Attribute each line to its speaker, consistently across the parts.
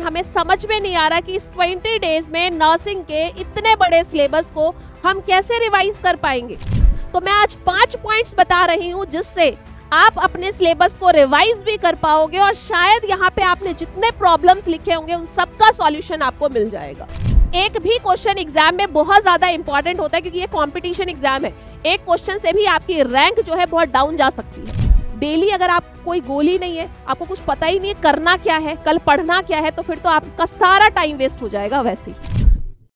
Speaker 1: हमें समझ में नहीं आ रहा कि इस 20 डेज में नर्सिंग के इतने बड़े सिलेबस को हम कैसे रिवाइज कर पाएंगे। तो मैं आज 5 पॉइंट्स बता रही हूँ जिससे आप अपने सिलेबस को रिवाइज भी कर पाओगे और शायद यहाँ पे आपने जितने प्रॉब्लम्स लिखे होंगे उन सबका सॉल्यूशन आपको मिल जाएगा। एक भी क्वेश्चन एग्जाम में बहुत ज्यादा इंपॉर्टेंट होता है क्योंकि ये कंपटीशन एग्जाम है। एक क्वेश्चन से भी आपकी रैंक जो है बहुत डाउन जा सकती है। डेली अगर आप कोई गोल ही नहीं है, आपको कुछ पता ही नहीं है करना क्या है, कल पढ़ना क्या है, तो फिर तो आपका सारा टाइम वेस्ट हो जाएगा वैसे ही।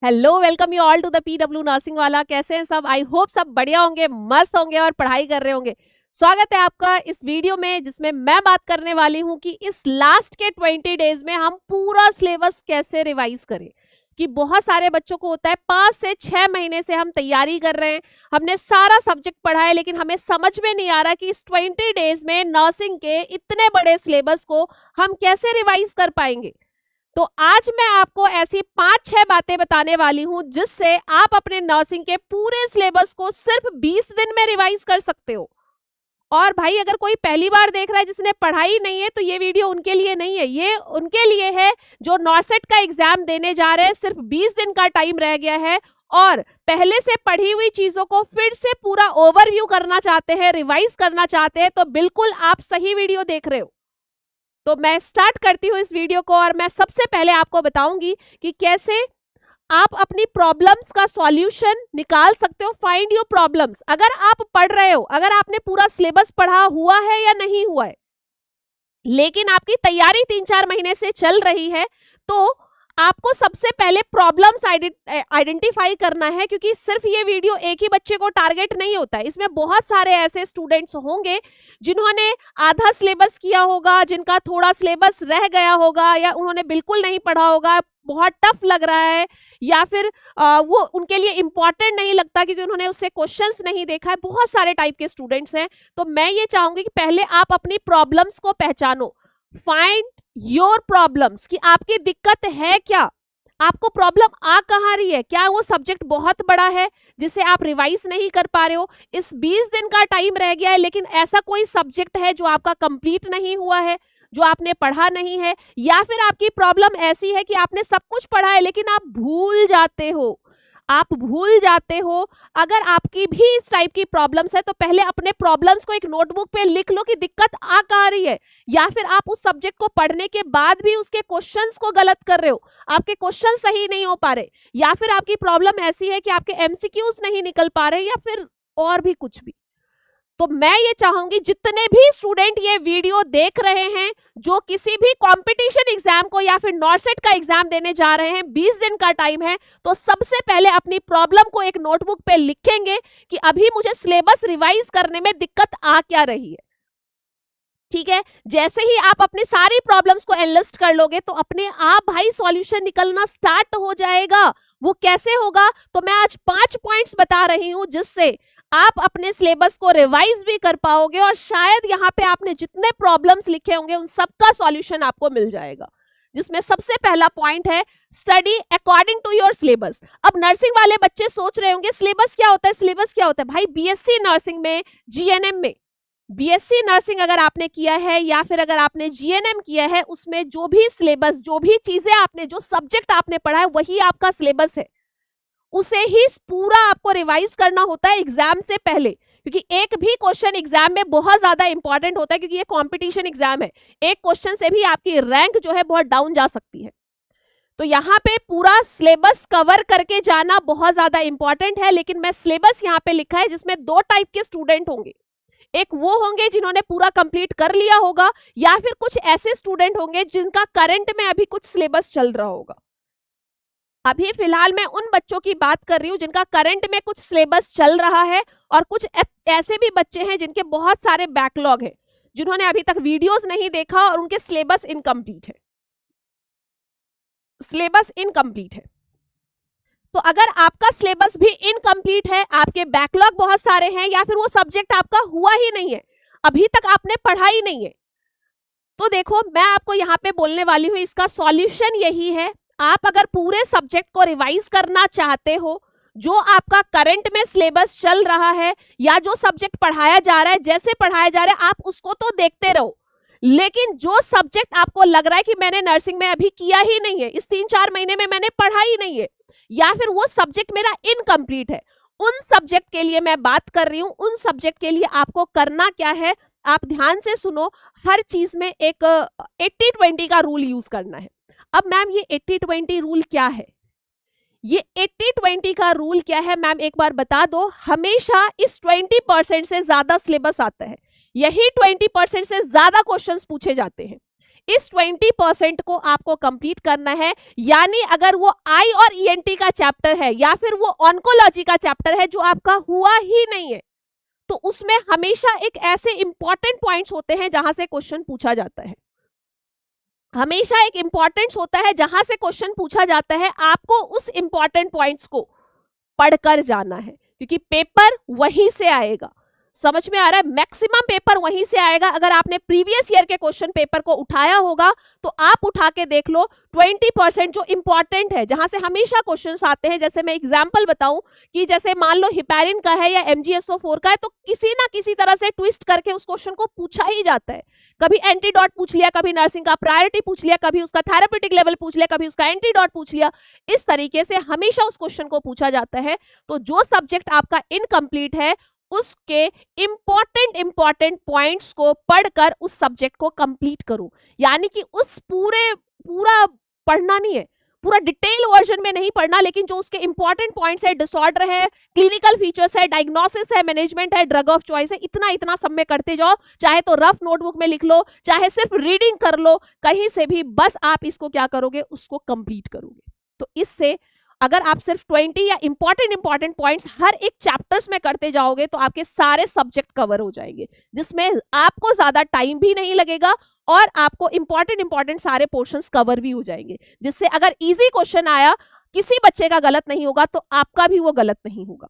Speaker 1: Hello, welcome you all to the PW nursing वाला। कैसे हैं सब? आई होप सब बढ़िया होंगे, मस्त होंगे और पढ़ाई कर रहे होंगे। स्वागत है आपका इस वीडियो में जिसमें मैं बात करने वाली हूं कि इस लास्ट के 20 डेज में हम पूरा सिलेबस कैसे रिवाइज करें। कि बहुत सारे बच्चों को होता है 5 से 6 महीने से हम तैयारी कर रहे हैं, हमने सारा सब्जेक्ट पढ़ा है, लेकिन हमें समझ में नहीं आ रहा कि इस 20 डेज में नर्सिंग के इतने बड़े सिलेबस को हम कैसे रिवाइज कर पाएंगे। तो आज मैं आपको ऐसी 5-6 बातें बताने वाली हूं जिससे आप अपने नर्सिंग के पूरे सिलेबस को सिर्फ 20 दिन में रिवाइज कर सकते हो। और भाई अगर कोई पहली बार देख रहा है जिसने पढ़ाई नहीं है तो ये वीडियो उनके लिए नहीं है, ये उनके लिए है जो नॉर्सेट का एग्जाम देने जा रहे हैं। सिर्फ 20 दिन का टाइम रह गया है और पहले से पढ़ी हुई चीजों को फिर से पूरा ओवरव्यू करना चाहते हैं, रिवाइज करना चाहते हैं, तो बिल्कुल आप सही वीडियो देख रहे हो। तो मैं स्टार्ट करती हूँ इस वीडियो को और मैं सबसे पहले आपको बताऊंगी कि कैसे आप अपनी प्रॉब्लम्स का सॉल्यूशन निकाल सकते हो। Find your problems. अगर आप पढ़ रहे हो, अगर आपने पूरा सिलेबस पढ़ा हुआ है या नहीं हुआ है, लेकिन आपकी तैयारी 3-4 महीने से चल रही है, तो आपको सबसे पहले प्रॉब्लम्स आइडेंटिफाई करना है। क्योंकि सिर्फ ये वीडियो एक ही बच्चे को टारगेट नहीं होता है, इसमें बहुत सारे ऐसे स्टूडेंट्स होंगे जिन्होंने आधा सिलेबस किया होगा, जिनका थोड़ा सिलेबस रह गया होगा, या उन्होंने बिल्कुल नहीं पढ़ा होगा, बहुत टफ लग रहा है, या फिर वो उनके लिए इंपॉर्टेंट नहीं लगता क्योंकि उन्होंने उससे क्वेश्चंस नहीं देखा है। बहुत सारे टाइप के स्टूडेंट्स हैं। तो मैं ये चाहूंगी कि पहले आप अपनी प्रॉब्लम्स को पहचानो। फाइंड योर प्रॉब्लम्स कि आपकी दिक्कत है क्या, आपको प्रॉब्लम आ कहाँ रही है। क्या वो सब्जेक्ट बहुत बड़ा है जिसे आप रिवाइज नहीं कर पा रहे हो? इस 20 दिन का टाइम रह गया है, लेकिन ऐसा कोई सब्जेक्ट है जो आपका कंप्लीट नहीं हुआ है, जो आपने पढ़ा नहीं है, या फिर आपकी प्रॉब्लम ऐसी है कि आपने सब कुछ पढ़ा है लेकिन आप भूल जाते हो। आप भूल जाते हो। अगर आपकी भी इस टाइप की प्रॉब्लम्स है तो पहले अपने प्रॉब्लम्स को एक नोटबुक पे लिख लो कि दिक्कत आ कहाँ रही है। या फिर आप उस सब्जेक्ट को पढ़ने के बाद भी उसके क्वेश्चंस को गलत कर रहे हो, आपके क्वेश्चन सही नहीं हो पा रहे, या फिर आपकी प्रॉब्लम ऐसी है कि आपके MCQs नहीं निकल पा रहे, या फिर और भी कुछ भी। तो मैं ये चाहूंगी जितने भी स्टूडेंट ये वीडियो देख रहे हैं जो किसी भी कंपटीशन एग्जाम को या फिर नॉर्सेट का एग्जाम देने जा रहे हैं, 20 दिन का टाइम है, तो सबसे पहले अपनी प्रॉब्लम को एक नोटबुक पे लिखेंगे कि अभी मुझे सिलेबस रिवाइज करने में दिक्कत आ क्या रही है। ठीक है, जैसे ही आप अपनी सारी प्रॉब्लम्स को एनलिस्ट कर लोगे तो अपने आप भाई सॉल्यूशन निकलना स्टार्ट हो जाएगा। वो कैसे होगा? तो मैं आज 5 पॉइंट्स बता रही हूं जिससे आप अपने सिलेबस को रिवाइज भी कर पाओगे और शायद यहाँ पे आपने जितने प्रॉब्लम्स लिखे होंगे उन सबका सॉल्यूशन आपको मिल जाएगा। जिसमें सबसे पहला पॉइंट है study according to your syllabus. अब नर्सिंग वाले बच्चे सोच रहे होंगे सिलेबस क्या होता है, सिलेबस क्या होता है? भाई BSc नर्सिंग में, GNM में, BSc नर्सिंग अगर आपने किया है या फिर अगर आपने GNM किया है, उसमें जो भी सिलेबस, जो भी चीजें आपने, जो सब्जेक्ट आपने पढ़ा है वही आपका सिलेबस है। उसे ही पूरा आपको रिवाइज करना होता है एग्जाम से पहले, क्योंकि एक भी क्वेश्चन एग्जाम में बहुत ज्यादा इंपॉर्टेंट होता है क्योंकि ये कंपटीशन एग्जाम है। एक क्वेश्चन से भी आपकी रैंक जो है बहुत डाउन जा सकती है। तो यहाँ पे पूरा सिलेबस कवर करके जाना बहुत ज्यादा इंपॉर्टेंट है। लेकिन मैं सिलेबस यहाँ पे लिखा है जिसमें 2 टाइप के स्टूडेंट होंगे। एक वो होंगे जिन्होंने पूरा कंप्लीट कर लिया होगा, या फिर कुछ ऐसे स्टूडेंट होंगे जिनका करंट में अभी कुछ सिलेबस चल रहा होगा। अभी फिलहाल मैं उन बच्चों की बात कर रही हूँ जिनका करंट में कुछ सिलेबस चल रहा है, और कुछ ऐसे भी बच्चे हैं जिनके बहुत सारे बैकलॉग हैं, जिन्होंने अभी तक वीडियोस नहीं देखा और उनके सिलेबस इनकम्प्लीट है। सिलेबस इनकम्प्लीट है। तो अगर आपका सिलेबस भी इनकम्प्लीट है, आपके बैकलॉग बहुत सारे हैं, या फिर वो सब्जेक्ट आपका हुआ ही नहीं है, अभी तक आपने पढ़ा ही नहीं है, तो देखो मैं आपको यहाँ पे बोलने वाली हूँ, इसका सॉल्यूशन यही है। आप अगर पूरे सब्जेक्ट को रिवाइज करना चाहते हो, जो आपका करंट में सिलेबस चल रहा है या जो सब्जेक्ट पढ़ाया जा रहा है, जैसे पढ़ाया जा रहा है आप उसको तो देखते रहो, लेकिन जो सब्जेक्ट आपको लग रहा है कि मैंने नर्सिंग में अभी किया ही नहीं है, इस 3-4 महीने में मैंने पढ़ा ही नहीं है, या फिर वो सब्जेक्ट मेरा इनकम्प्लीट है, उन सब्जेक्ट के लिए मैं बात कर रही हूं। उन सब्जेक्ट के लिए आपको करना क्या है, आप ध्यान से सुनो, हर चीज में एक 80-20 का रूल यूज करना है। अब मैम ये 80-20 रूल क्या है? ये 80-20 का रूल क्या है मैम, एक बार बता दो। हमेशा इस 20% से ज्यादा सिलेबस आता है, यही 20% से ज्यादा क्वेश्चंस पूछे जाते हैं। इस 20% को आपको कंप्लीट करना है। यानी अगर वो आई और ईएनटी का चैप्टर है या फिर वो ऑन्कोलॉजी का चैप्टर है जो आपका हुआ ही नहीं है, तो उसमें हमेशा एक ऐसे इंपॉर्टेंट पॉइंट्स होते हैं जहां से क्वेश्चन पूछा जाता है। हमेशा एक इंपॉर्टेंस होता है जहां से क्वेश्चन पूछा जाता है। आपको उस इंपॉर्टेंट पॉइंट्स को पढ़कर जाना है, क्योंकि पेपर वहीं से आएगा। समझ में आ रहा है? मैक्सिमम पेपर वहीं से आएगा। अगर आपने प्रीवियस ईयर के क्वेश्चन पेपर को उठाया होगा तो आप उठा के देख लो, 20% जो इंपॉर्टेंट है, जहां से हमेशा क्वेश्चंस आते हैं। जैसे मैं एग्जांपल बताऊं कि जैसे मान लो हिपैरिन का है या MgSO4 का है, तो किसी ना किसी तरह से ट्विस्ट करके उस क्वेश्चन को पूछा ही जाता है। कभी एंटीडॉट पूछ लिया, कभी नर्सिंग का प्रायोरिटी पूछ लिया, कभी उसका थेरेपेटिक लेवल पूछ लिया, कभी उसका एंटीडॉट पूछ लिया। इस तरीके से हमेशा उस क्वेश्चन को पूछा जाता है। तो जो सब्जेक्ट आपका इनकम्प्लीट है, उसके इंपॉर्टेंट पॉइंट्स को पढ़कर उस सब्जेक्ट को कंप्लीट करो। यानी कि उस पूरा पढ़ना नहीं है, पूरा डिटेल वर्जन में नहीं पढ़ना, लेकिन जो उसके इंपॉर्टेंट पॉइंट्स है, डिसऑर्डर है, क्लिनिकल फीचर्स है, डायग्नोसिस है, मैनेजमेंट है, ड्रग ऑफ चॉइस है, इतना सब में करते जाओ। चाहे तो रफ नोटबुक में लिख लो, चाहे सिर्फ रीडिंग कर लो, कहीं से भी, बस आप इसको क्या करोगे, उसको कंप्लीट करोगे। तो इससे अगर आप सिर्फ 20 या इंपॉर्टेंट पॉइंट्स हर एक चैप्टर्स में करते जाओगे तो आपके सारे सब्जेक्ट कवर हो जाएंगे, जिसमें आपको ज्यादा टाइम भी नहीं लगेगा और आपको इंपॉर्टेंट सारे पोर्शंस कवर भी हो जाएंगे। जिससे अगर इजी क्वेश्चन आया, किसी बच्चे का गलत नहीं होगा तो आपका भी वो गलत नहीं होगा।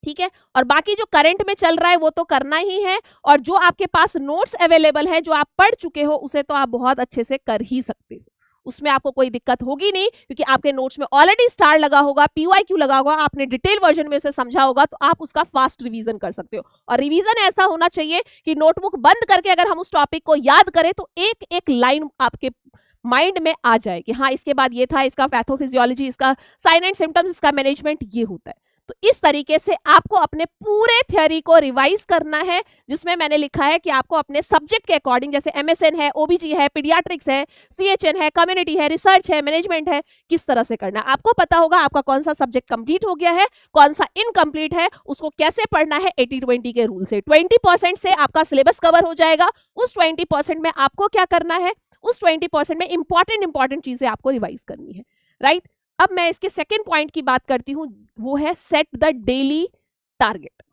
Speaker 1: ठीक है, और बाकी जो करंट में चल रहा है वो तो करना ही है, और जो आपके पास नोट्स अवेलेबल है, जो आप पढ़ चुके हो, उसे तो आप बहुत अच्छे से कर ही सकते हो। उसमें आपको कोई दिक्कत होगी नहीं, क्योंकि आपके नोट्स में ऑलरेडी स्टार लगा होगा, PYQ लगा होगा, आपने डिटेल वर्जन में उसे समझा होगा, तो आप उसका फास्ट रिवीजन कर सकते हो। और रिवीजन ऐसा होना चाहिए कि नोटबुक बंद करके अगर हम उस टॉपिक को याद करें तो एक एक लाइन आपके माइंड में आ जाए कि हाँ, इसके बाद ये था, इसका पैथोफिजियोलॉजी, इसका साइन एंड सिम्टम्स, इसका मैनेजमेंट, ये होता है। तो इस तरीके से आपको अपने पूरे थ्योरी को रिवाइज करना है, जिसमें मैंने लिखा है कि आपको अपने सब्जेक्ट के अकॉर्डिंग, जैसे MSN है, OBG है, पीडियाट्रिक्स है, CHN है, कम्युनिटी है, रिसर्च है, मैनेजमेंट है, किस तरह से करना है। आपको पता होगा आपका कौन सा सब्जेक्ट कंप्लीट हो गया है, कौन सा इनकम्प्लीट है, उसको कैसे पढ़ना है 80-20 के रूल से। 20% से आपका सिलेबस कवर हो जाएगा। उस 20% में आपको क्या करना है, उस 20% में इंपॉर्टेंट चीजें आपको रिवाइज करनी है, राइट। अब मैं इसके सेकेंड पॉइंट की बात करती हूं, वो है सेट द डेली टारगेट।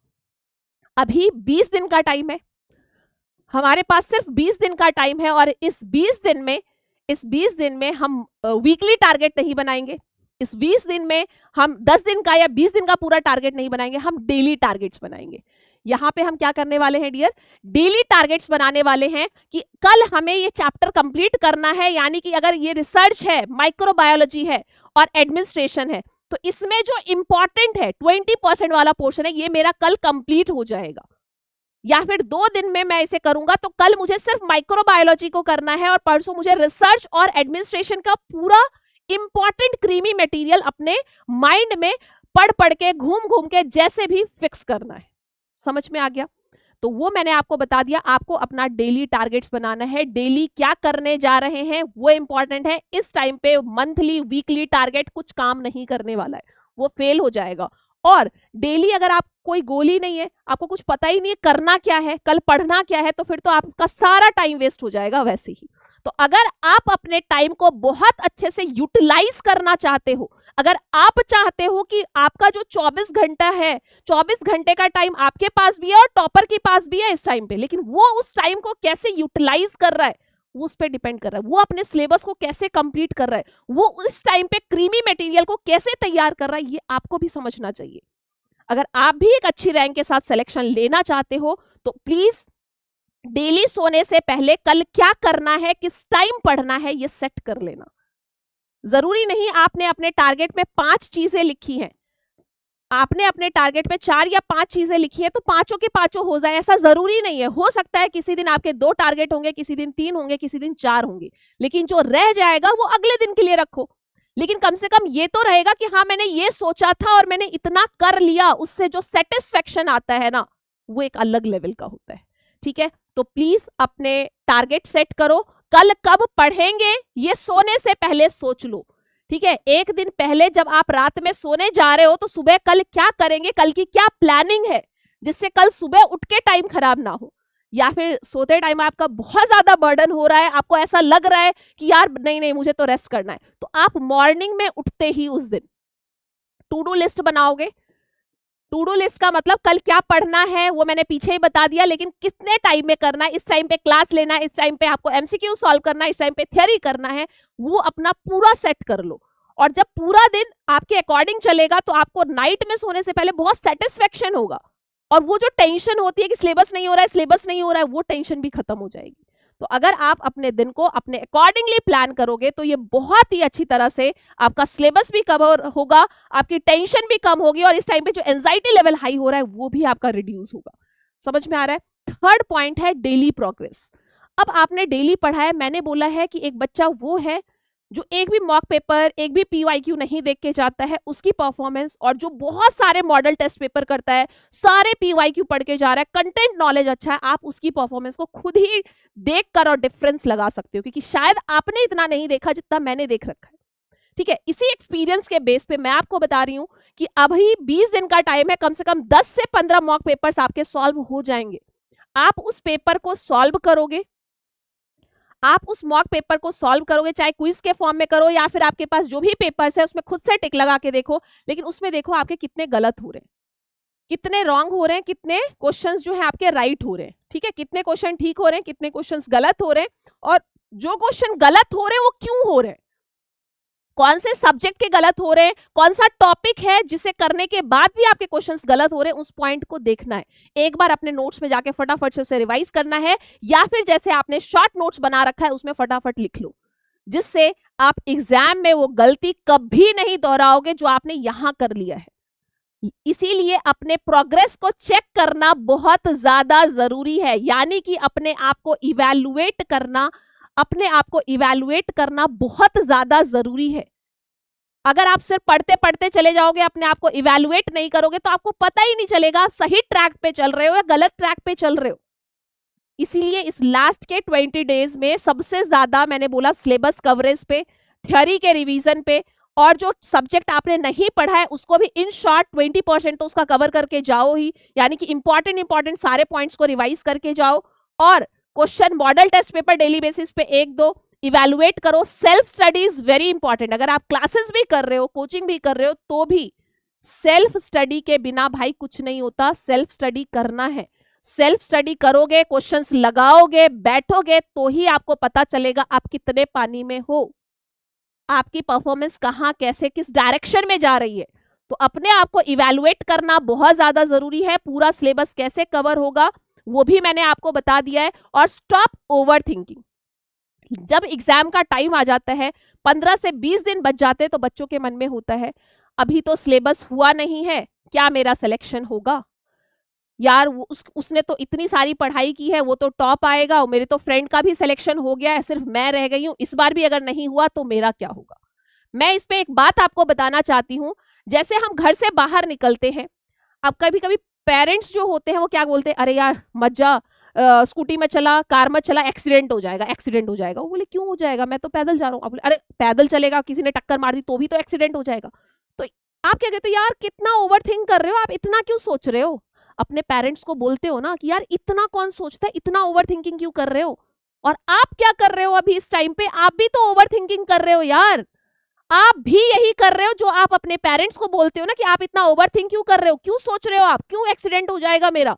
Speaker 1: अभी 20 दिन का टाइम है, हमारे पास सिर्फ 20 दिन का टाइम है, और इस 20 दिन में हम वीकली टारगेट नहीं बनाएंगे। इस 20 दिन में हम 10 दिन का या 20 दिन का पूरा टारगेट नहीं बनाएंगे, हम डेली टारगेट्स बनाएंगे। यहाँ पे हम क्या करने वाले हैं डियर, डेली टारगेट्स बनाने वाले हैं कि कल हमें ये चैप्टर कंप्लीट करना है। यानी कि अगर ये रिसर्च है, माइक्रोबायोलॉजी है और एडमिनिस्ट्रेशन है, तो इसमें जो इंपॉर्टेंट है 20% वाला पोर्शन है, ये मेरा कल कंप्लीट हो जाएगा। या फिर 2 दिन में मैं इसे करूंगा, तो कल मुझे सिर्फ माइक्रोबायोलॉजी को करना है और परसों मुझे रिसर्च और एडमिनिस्ट्रेशन का पूरा इंपॉर्टेंट क्रीमी मटेरियल अपने माइंड में पढ़ के, घूम के, जैसे भी फिक्स करना है। समझ में आ गया? तो वो मैंने आपको बता दिया। आपको अपना डेली टारगेट्स बनाना है, डेली क्या करने जा रहे हैं वो इंपॉर्टेंट है। इस टाइम पे मंथली, वीकली टारगेट कुछ काम नहीं करने वाला है, वो फेल हो जाएगा। और डेली अगर आप कोई गोल ही नहीं है, आपको कुछ पता ही नहीं है करना क्या है, कल पढ़ना क्या है, तो फिर तो आपका सारा टाइम वेस्ट हो जाएगा वैसे ही। तो अगर आप अपने टाइम को बहुत अच्छे से यूटिलाइज करना चाहते हो, अगर आप चाहते हो कि आपका जो 24 घंटा है, 24 घंटे का टाइम आपके पास भी है और टॉपर के पास भी है इस टाइम पे, लेकिन वो उस टाइम को कैसे यूटिलाइज कर रहा है वो उस पर डिपेंड कर रहा है। वो अपने सिलेबस को कैसे कंप्लीट कर रहा है, वो उस टाइम पे क्रीमी मटेरियल को कैसे तैयार कर रहा है, ये आपको भी समझना चाहिए। अगर आप भी एक अच्छी रैंक के साथ सिलेक्शन लेना चाहते हो तो प्लीज डेली सोने से पहले कल क्या करना है, किस टाइम पढ़ना है, ये सेट कर लेना। जरूरी नहीं आपने अपने टारगेट में 5 चीजें लिखी हैं, आपने अपने टारगेट में 4 या 5 चीजें लिखी है तो पांचों के पांचों हो जाए, ऐसा जरूरी नहीं है। हो सकता है किसी दिन आपके 2 टारगेट होंगे, किसी दिन 3 होंगे, किसी दिन 4 होंगे, लेकिन जो रह जाएगा वो अगले दिन के लिए रखो। लेकिन कम से कम ये तो रहेगा कि हाँ मैंने ये सोचा था और मैंने इतना कर लिया। उससे जो सेटिस्फेक्शन आता है ना, वो एक अलग लेवल का होता है। ठीक है, तो प्लीज अपने टारगेट सेट करो। कल कब पढ़ेंगे ये सोने से पहले सोच लो। ठीक है, एक दिन पहले जब आप रात में सोने जा रहे हो तो सुबह कल क्या करेंगे, कल की क्या प्लानिंग है, जिससे कल सुबह उठ के टाइम खराब ना हो। या फिर सोते टाइम आपका बहुत ज्यादा बर्डन हो रहा है, आपको ऐसा लग रहा है कि यार नहीं नहीं मुझे तो रेस्ट करना है, तो आप मॉर्निंग में उठते ही उस दिन टू डू लिस्ट बनाओगे। टू डू लिस्ट का मतलब कल क्या पढ़ना है वो मैंने पीछे ही बता दिया, लेकिन कितने टाइम में करना है, इस टाइम पे क्लास लेना है, इस टाइम पे आपको एमसीक्यू सॉल्व करना है, इस टाइम पे थ्योरी करना है, वो अपना पूरा सेट कर लो। और जब पूरा दिन आपके अकॉर्डिंग चलेगा तो आपको नाइट में सोने से पहले बहुत सेटिस्फेक्शन होगा, और वो जो टेंशन होती है कि सिलेबस नहीं हो रहा है, सिलेबस नहीं हो रहा है, वो टेंशन भी खत्म हो जाएगी। तो अगर आप अपने दिन को अपने अकॉर्डिंगली प्लान करोगे तो ये बहुत ही अच्छी तरह से आपका सिलेबस भी कवर होगा, आपकी टेंशन भी कम होगी, और इस टाइम पे जो एंजाइटी लेवल हाई हो रहा है वो भी आपका रिड्यूस होगा। समझ में आ रहा है? थर्ड पॉइंट है डेली प्रोग्रेस। अब आपने डेली पढ़ा है, मैंने बोला है कि एक बच्चा वो है जो एक भी मॉक पेपर, एक भी पीवाईक्यू नहीं देख के जाता है, उसकी परफॉर्मेंस, और जो बहुत सारे मॉडल टेस्ट पेपर करता है, सारे पीवाईक्यू पढ़ के जा रहा है, कंटेंट नॉलेज अच्छा है, आप उसकी परफॉर्मेंस को खुद ही देखकर और डिफरेंस लगा सकते हो, क्योंकि शायद आपने इतना नहीं देखा जितना मैंने देख रखा है। ठीक है, इसी एक्सपीरियंस के बेस पे मैं आपको बता रही हूं कि अभी 20 दिन का टाइम है, कम से कम 10 से 15 मॉक पेपर्स आपके सॉल्व हो जाएंगे। आप उस पेपर को सॉल्व करोगे, आप उस मॉक पेपर को सॉल्व करोगे, चाहे क्विज के फॉर्म में करो या फिर आपके पास जो भी पेपर्स है उसमें खुद से टिक लगा के देखो, लेकिन उसमें देखो आपके कितने गलत हो रहे हैं, कितने रॉन्ग हो रहे हैं, कितने क्वेश्चंस जो है आपके राइट हो रहे हैं। ठीक है, कितने क्वेश्चन ठीक हो रहे हैं, कितने क्वेश्चंस गलत हो रहे हैं, और जो क्वेश्चन गलत हो रहे हैं वो क्यों हो रहे हैं, कौन से सब्जेक्ट के गलत हो रहे हैं, कौन सा टॉपिक है जिसे करने के बाद भी आपके क्वेश्चंस गलत हो रहे हैं, उस पॉइंट को देखना है। एक बार अपने नोट्स में जाके फटाफट से उसे रिवाइज करना है, या फिर जैसे आपने शॉर्ट नोट्स बना रखा है उसमें फटाफट लिख लो, जिससे आप एग्जाम में वो गलती कभी नहीं दोहराओगे जो आपने यहां कर लिया है। इसीलिए अपने प्रोग्रेस को चेक करना बहुत ज्यादा जरूरी है, यानी कि अपने आप को इवैल्यूएट करना, अपने आप को इवैल्यूएट करना बहुत ज्यादा जरूरी है। अगर आप सिर्फ पढ़ते पढ़ते चले जाओगे, अपने आप को इवैल्यूएट नहीं करोगे, तो आपको पता ही नहीं चलेगा आप सही ट्रैक पे चल रहे हो या गलत ट्रैक पे चल रहे हो। इसीलिए इस लास्ट के 20 डेज में सबसे ज्यादा मैंने बोला सिलेबस कवरेज पे, थ्योरी के रिवीजन पे, और जो सब्जेक्ट आपने नहीं पढ़ा है उसको भी इन शॉर्ट 20% तो उसका कवर करके जाओ ही, यानी कि इंपॉर्टेंट सारे पॉइंट्स को रिवाइज करके जाओ, और question model test paper daily basis पे 1-2 इवैल्यूएट करो। Self study is very important. अगर आप क्लासेस भी कर रहे हो, कोचिंग भी कर रहे हो, तो भी सेल्फ स्टडी के बिना भाई कुछ नहीं होता। सेल्फ स्टडी करना है, सेल्फ स्टडी करोगे, क्वेश्चंस लगाओगे, बैठोगे, तो ही आपको पता चलेगा आप कितने पानी में हो, आपकी परफॉर्मेंस कहाँ, कैसे, किस डायरेक्शन में जा रही है। तो अपने आप को इवैल्यूएट करना बहुत ज्यादा जरूरी है। पूरा सिलेबस कैसे कवर होगा वो भी मैंने आपको बता दिया है। और स्टॉप ओवर थिंकिंग। जब एग्जाम का टाइम आ जाता है, 15 से 20 दिन बच जाते हैं, तो बच्चों के मन में होता है अभी तो सिलेबस हुआ नहीं है, क्या मेरा सिलेक्शन होगा, यार उसने तो इतनी सारी पढ़ाई की है, वो तो टॉप आएगा, मेरे तो फ्रेंड का भी सिलेक्शन हो गया है, सिर्फ मैं रह गई हूँ, इस बार भी अगर नहीं हुआ तो मेरा क्या होगा। मैं इस पे एक बात आपको बताना चाहती हूँ। जैसे हम घर से बाहर निकलते हैं, अब कभी कभी पेरेंट्स जो होते हैं वो क्या बोलते हैं, अरे यार मत जा, स्कूटी में चला, कार में चला, एक्सीडेंट हो जाएगा, एक्सीडेंट हो जाएगा। वो बोले क्यों हो जाएगा, मैं तो पैदल जा रहा हूँ। अब अरे पैदल चलेगा, किसी ने टक्कर मार दी तो भी तो एक्सीडेंट हो जाएगा। तो आप क्या कहते हो, यार कितना ओवर थिंक कर रहे हो आप, इतना क्यों सोच रहे हो। अपने पेरेंट्स को बोलते हो ना कि यार इतना कौन सोचता है, इतना ओवर थिंकिंग क्यों कर रहे हो। और आप क्या कर रहे हो अभी इस टाइम पे, आप भी तो ओवर थिंकिंग कर रहे हो यार, आप भी यही कर रहे हो जो आप अपने पेरेंट्स को बोलते हो ना कि आप इतना ओवर थिंक क्यों कर रहे हो, क्यों सोच रहे हो आप, क्यों एक्सीडेंट हो जाएगा मेरा।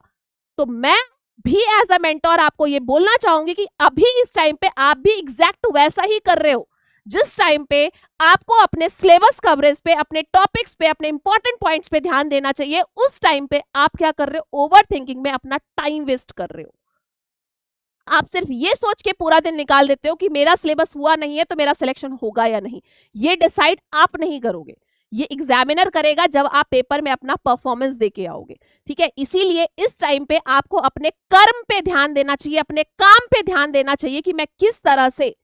Speaker 1: तो मैं भी एज अ मेंटर आपको ये बोलना चाहूंगी कि अभी इस टाइम पे आप भी एग्जैक्ट वैसा ही कर रहे हो। जिस टाइम पे आपको अपने सिलेबस कवरेज पे, अपने टॉपिक्स पे, अपने इंपॉर्टेंट पॉइंट्स पे ध्यान देना चाहिए, उस टाइम पे आप क्या कर रहे हो, ओवर थिंकिंग में अपना टाइम वेस्ट कर रहे हो। आप सिर्फ ये सोच के पूरा दिन निकाल देते हो कि मेरा सिलेबस हुआ नहीं है तो मेरा सिलेक्शन होगा या नहीं। ये डिसाइड आप नहीं करोगे, ये एग्जामिनर करेगा जब आप पेपर में अपना परफॉर्मेंस देके आओगे, ठीक है। इसीलिए इस टाइम पे आपको अपने कर्म पे ध्यान देना चाहिए, अपने काम पे ध्यान देना चाहिए कि मैं किस तरह से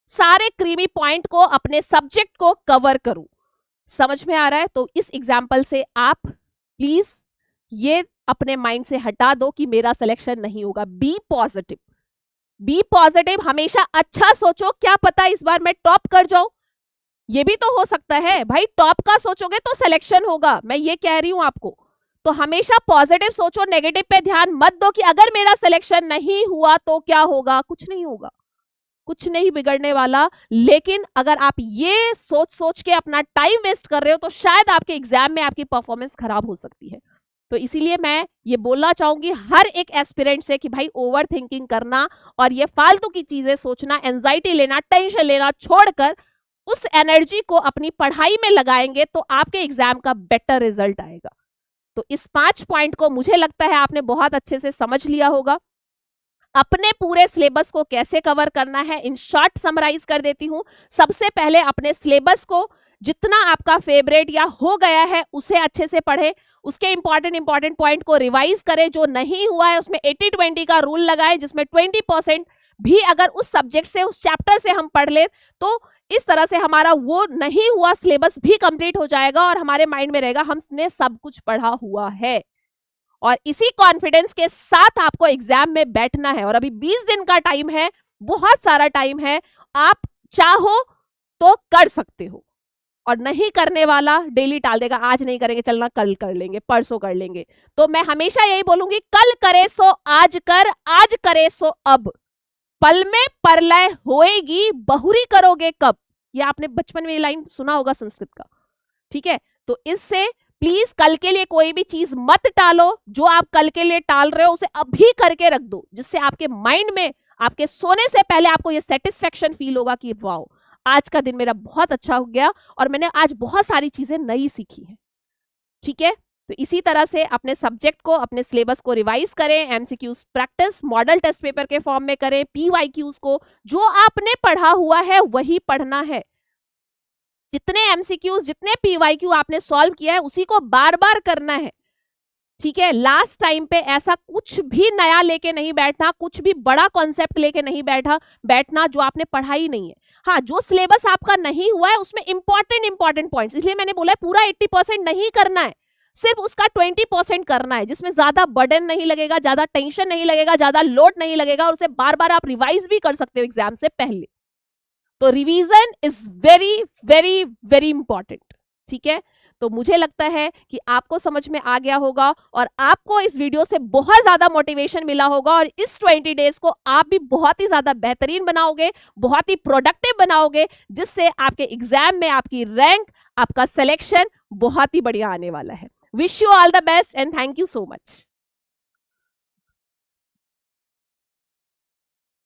Speaker 1: सारे क्रीमी पॉइंट को, अपने सब्जेक्ट को कवर करूं। समझ में आ रहा है? तो इस एग्जाम्पल से आप प्लीज ये अपने माइंड से हटा दो कि मेरा सिलेक्शन नहीं होगा। बी पॉजिटिव, बी पॉजिटिव, हमेशा अच्छा सोचो, क्या पता इस बार मैं टॉप कर जाऊं, ये भी तो हो सकता है भाई। टॉप का सोचोगे तो सिलेक्शन होगा, मैं ये कह रही हूं आपको। तो हमेशा पॉजिटिव सोचो, नेगेटिव पे ध्यान मत दो कि अगर मेरा सिलेक्शन नहीं हुआ तो क्या होगा। कुछ नहीं होगा, कुछ नहीं बिगड़ने वाला। लेकिन अगर आप ये सोच सोच के अपना टाइम वेस्ट कर रहे हो तो शायद आपके एग्जाम में आपकी परफॉर्मेंस खराब हो सकती है। तो इसीलिए मैं ये बोलना चाहूंगी हर एक एस्पिरेंट से कि भाई ओवर थिंकिंग करना और ये फालतू की चीजें सोचना, एंजाइटी लेना, टेंशन लेना छोड़कर उस एनर्जी को अपनी पढ़ाई में लगाएंगे तो आपके एग्जाम का बेटर रिजल्ट आएगा। तो इस 5 पॉइंट को मुझे लगता है आपने बहुत अच्छे से समझ लिया होगा। अपने पूरे सिलेबस को कैसे कवर करना है इन शॉर्ट समराइज कर देती हूं। सबसे पहले अपने सिलेबस को जितना आपका फेवरेट या हो गया है उसे अच्छे से पढ़ें, उसके इंपॉर्टेंट पॉइंट को रिवाइज करें। जो नहीं हुआ है उसमें 80-20 का रूल लगाएं, जिसमें 20% भी अगर उस सब्जेक्ट से, उस चैप्टर से हम पढ़ ले तो इस तरह से हमारा वो नहीं हुआ सिलेबस भी कंप्लीट हो जाएगा और हमारे माइंड में रहेगा हमने सब कुछ पढ़ा हुआ है। और इसी कॉन्फिडेंस के साथ आपको एग्जाम में बैठना है। और अभी 20 दिन का टाइम है, बहुत सारा टाइम है, आप चाहो तो कर सकते हो। और नहीं करने वाला डेली टाल देगा, आज नहीं करेंगे, चलना कल कर लेंगे, परसों कर लेंगे। तो मैं हमेशा यही बोलूंगी, कल करे सो आज कर, आज करे सो अब, पल में परलय होएगी, बहुरी करोगे कब। ये आपने बचपन में ये लाइन सुना होगा संस्कृत का, ठीक है। तो इससे प्लीज कल के लिए कोई भी चीज मत टालो, जो आप कल के लिए टाल रहे हो उसे अभी करके रख दो, जिससे आपके माइंड में आपके सोने से पहले आपको ये सेटिस्फेक्शन फील होगा कि वाओ, आज का दिन मेरा बहुत अच्छा हो गया और मैंने आज बहुत सारी चीजें नई सीखी हैं, ठीक है। तो इसी तरह से अपने सब्जेक्ट को, अपने सिलेबस को रिवाइज करें, MCQs practice model test paper के फॉर्म में करें, पीवाईक्यूज को जो आपने पढ़ा हुआ है वही पढ़ना है। जितने एमसीक्यूज, जितने पीवाईक्यू आपने सॉल्व किया है उसी को बार बार करना है, ठीक है। लास्ट टाइम पे ऐसा कुछ भी नया लेके नहीं बैठना, कुछ भी बड़ा कॉन्सेप्ट लेके नहीं बैठना जो आपने पढ़ा ही नहीं है। हाँ, जो सिलेबस आपका नहीं हुआ है उसमें इंपॉर्टेंट पॉइंट्स, इसलिए मैंने बोला पूरा 80% नहीं करना है, सिर्फ उसका 20% करना है, जिसमें ज्यादा बर्डन नहीं लगेगा, ज्यादा टेंशन नहीं लगेगा, ज्यादा लोड नहीं लगेगा और उसे बार बार आप रिवाइज भी कर सकते हो एग्जाम से पहले। तो revision is very very very important, ठीक है। तो मुझे लगता है कि आपको समझ में आ गया होगा और आपको इस वीडियो से बहुत ज्यादा मोटिवेशन मिला होगा और इस 20 डेज को आप भी बहुत ही ज्यादा बेहतरीन बनाओगे, बहुत ही प्रोडक्टिव बनाओगे, जिससे आपके एग्जाम में आपकी रैंक, आपका सिलेक्शन बहुत ही बढ़िया आने वाला है। Wish you all the best and thank you so much.